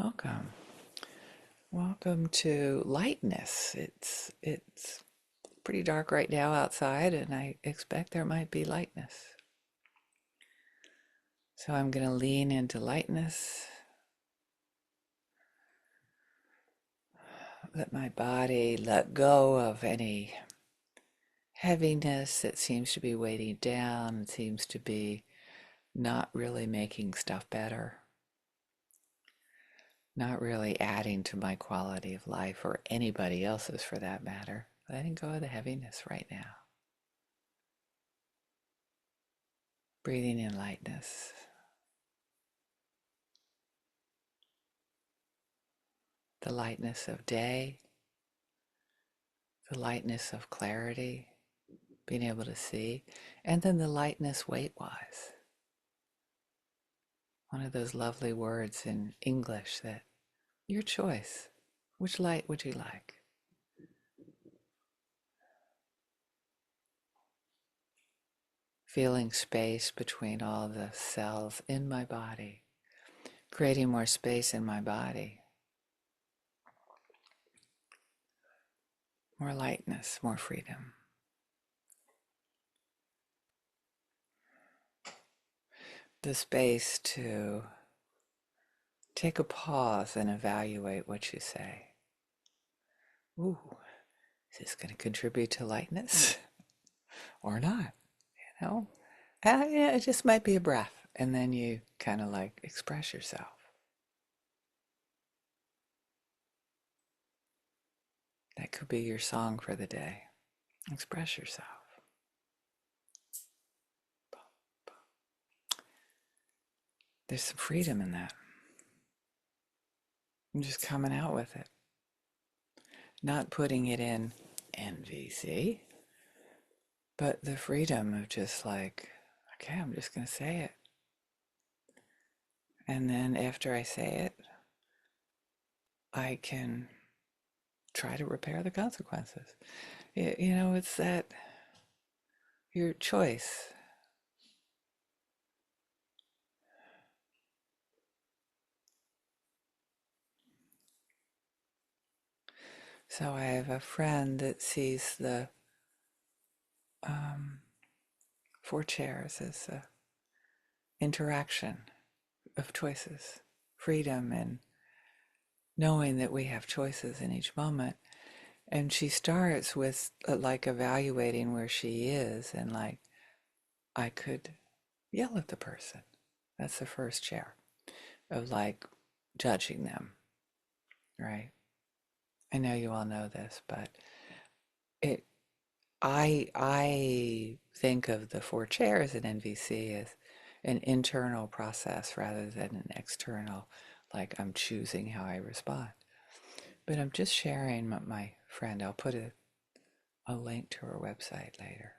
Welcome. Welcome to Lightness. It's pretty dark right now outside, and I expect there might be lightness. So I'm going to lean into lightness. Let my body let go of any heaviness that seems to be weighting down and seems to be not really making stuff better, not really adding to my quality of life or anybody else's for that matter. Letting go of the heaviness right now. Breathing in lightness. The lightness of day, the lightness of clarity, being able to see, and then the lightness weight-wise. One of those lovely words in English that your choice. Which light would you like? Feeling space between all the cells in my body, creating more space in my body. More lightness, more freedom. The space to take a pause and evaluate what you say. Ooh, is this going to contribute to lightness or not? You know, yeah, it just might be a breath, and then you kind of like express yourself. That could be your song for the day. Express yourself. There's some freedom in that. I'm just coming out with it. Not putting it in NVC, but the freedom of just like, okay, I'm just going to say it. And then after I say it, I can try to repair the consequences. It's that your choice. So I have a friend that sees the four chairs as an interaction of choices, freedom, and knowing that we have choices in each moment. And she starts with like evaluating where she is, and like I could yell at the person. That's the first chair of like judging them, right? I know you all know this, but it I think of the four chairs in NVC as an internal process rather than an external, like I'm choosing how I respond. But I'm just sharing what my friend, I'll put a link to her website later.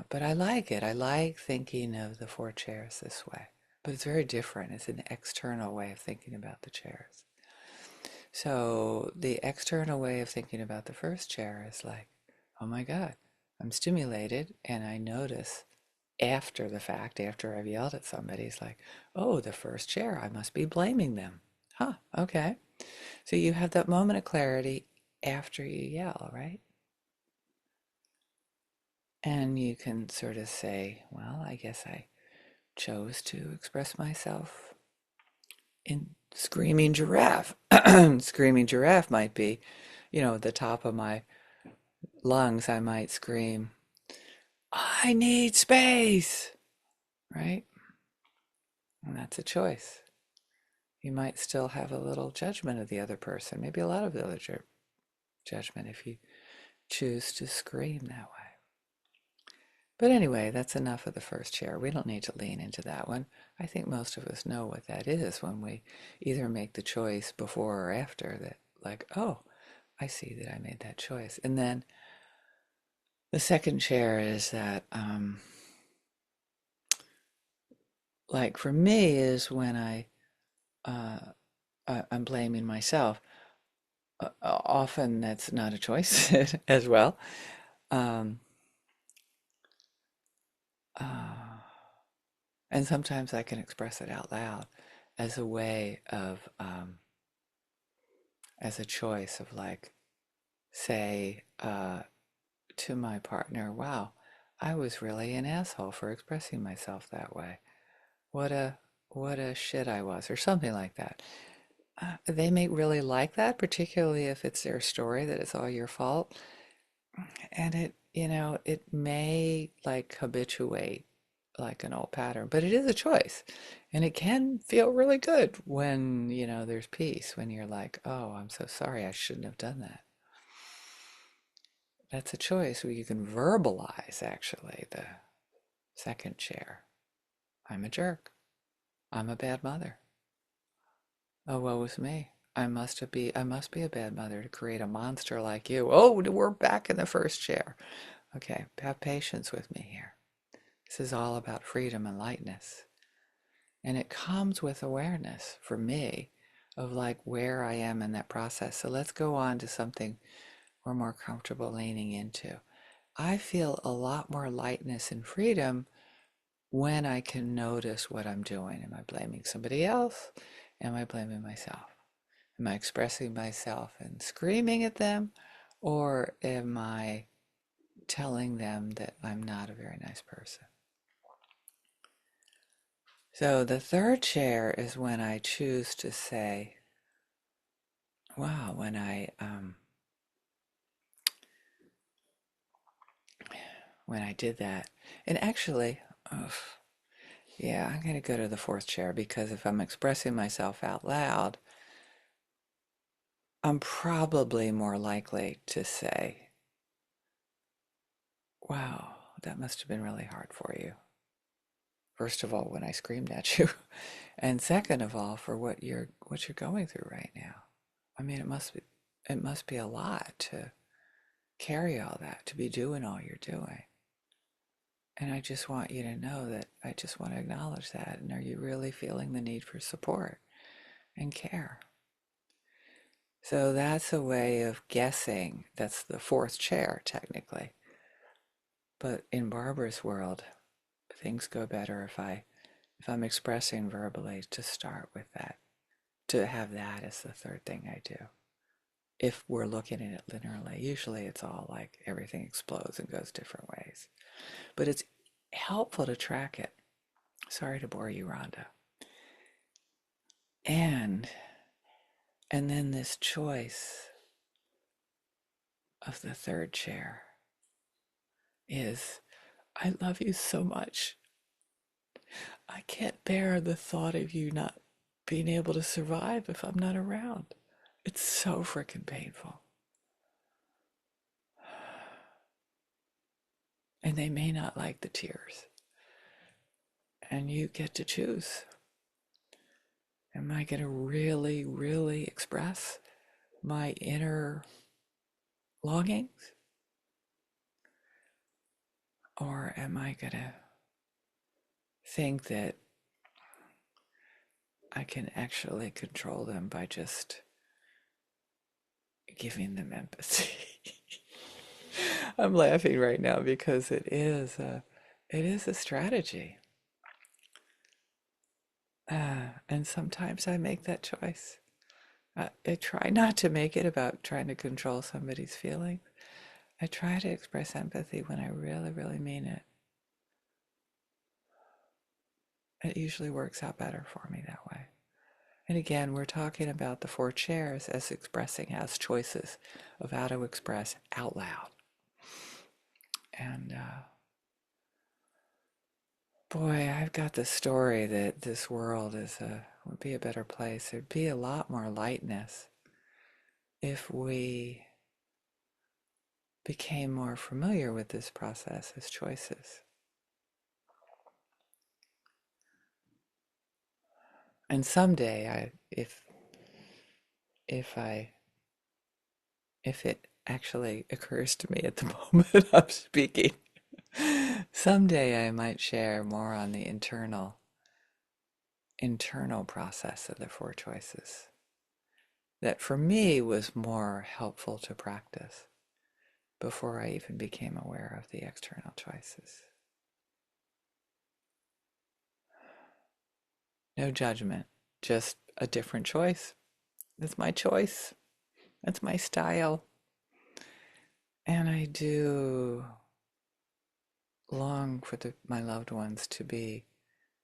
But I like it. I like thinking of the four chairs this way. But it's very different. It's an external way of thinking about the chairs. So the external way of thinking about the first chair is like, oh my God, I'm stimulated, and I notice after the fact, after I've yelled at somebody, it's like, oh, the first chair, I must be blaming them. Huh, okay. So you have that moment of clarity after you yell, right? And you can sort of say, well, I guess I chose to express myself in screaming giraffe. Screaming giraffe might be, the top of my lungs, I might scream, I need space, right? And that's a choice. You might still have a little judgment of the other person, maybe a lot of the other judgment if you choose to scream that way. But anyway, that's enough of the first chair. We don't need to lean into that one. I think most of us know what that is when we either make the choice before or after that, like, oh, I see that I made that choice. And then the second chair is that, like for me, is when I'm blaming myself. Often that's not a choice as well. Um, uh, and sometimes I can express it out loud as a way of, as a choice of like, say, to my partner, wow, I was really an asshole for expressing myself that way. What a what a shit I was, or something like that. They may really like that, particularly if it's their story that it's all your fault. And it may like habituate like an old pattern, but it is a choice. And it can feel really good when, there's peace, when you're like, oh, I'm so sorry, I shouldn't have done that. That's a choice where you can verbalize actually the second chair. I'm a jerk. I'm a bad mother. Oh, woe is me. I must be a bad mother to create a monster like you. Oh, we're back in the first chair. Okay, have patience with me here. This is all about freedom and lightness. And it comes with awareness for me of like where I am in that process. So let's go on to something we're more comfortable leaning into. I feel a lot more lightness and freedom when I can notice what I'm doing. Am I blaming somebody else? Am I blaming myself? Am I expressing myself and screaming at them? Or am I telling them that I'm not a very nice person? So the third chair is when I choose to say, wow, when I did that. And actually, ugh, yeah, I'm going to go to the fourth chair because if I'm expressing myself out loud, I'm probably more likely to say, wow, that must have been really hard for you. First of all, when I screamed at you, and second of all, for what you're going through right now. I mean, it must be a lot to carry all that, to be doing all you're doing. And I just want you to know that I just want to acknowledge that. And are you really feeling the need for support and care? So that's a way of guessing. That's the fourth chair, technically. But in Barbara's world, things go better if I'm expressing verbally to start with that, to have that as the third thing I do. If we're looking at it linearly, usually it's all like everything explodes and goes different ways. But it's helpful to track it. Sorry to bore you, Rhonda. And and then this choice of the third chair is, I love you so much. I can't bear the thought of you not being able to survive if I'm not around. It's so freaking painful. And they may not like the tears. And you get to choose. Am I going to really, really express my inner longings? Or am I going to think that I can actually control them by just giving them empathy? I'm laughing right now because it is a strategy. And sometimes I make that choice. I try not to make it about trying to control somebody's feelings. I try to express empathy when I really, really mean it. It usually works out better for me that way. And again, we're talking about the four chairs as expressing as choices of how to express out loud. And boy, I've got the story that this world would be a better place. There'd be a lot more lightness if we became more familiar with this process as choices. And someday, if I, if it actually occurs to me at the moment I'm speaking, someday I might share more on the internal process of the four choices. That for me was more helpful to practice before I even became aware of the external choices. No judgment, just a different choice. It's my choice. That's my style. And I do long for my loved ones to be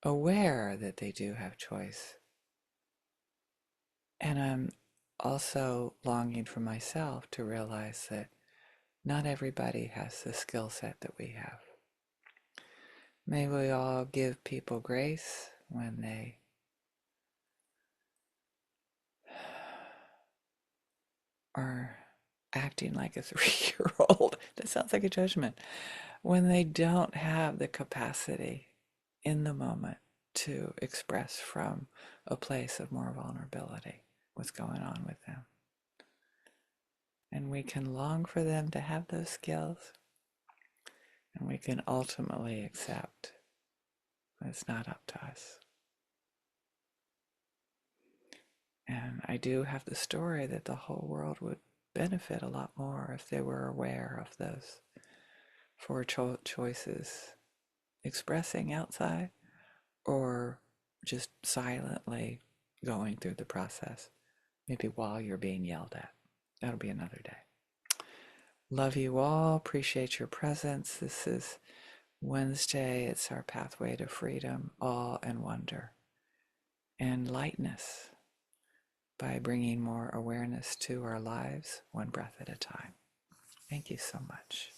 aware that they do have choice. And I'm also longing for myself to realize that not everybody has the skill set that we have. May we all give people grace when they are acting like a 3-year-old. That sounds like a judgment. When they don't have the capacity in the moment to express from a place of more vulnerability what's going on with them. And we can long for them to have those skills, and we can ultimately accept that it's not up to us. And I do have the story that the whole world would benefit a lot more if they were aware of those four choices, expressing outside or just silently going through the process, maybe while you're being yelled at. That'll be another day. Love you all. Appreciate your presence. This is Wednesday. It's our pathway to freedom, awe, and wonder, and lightness by bringing more awareness to our lives, one breath at a time. Thank you so much.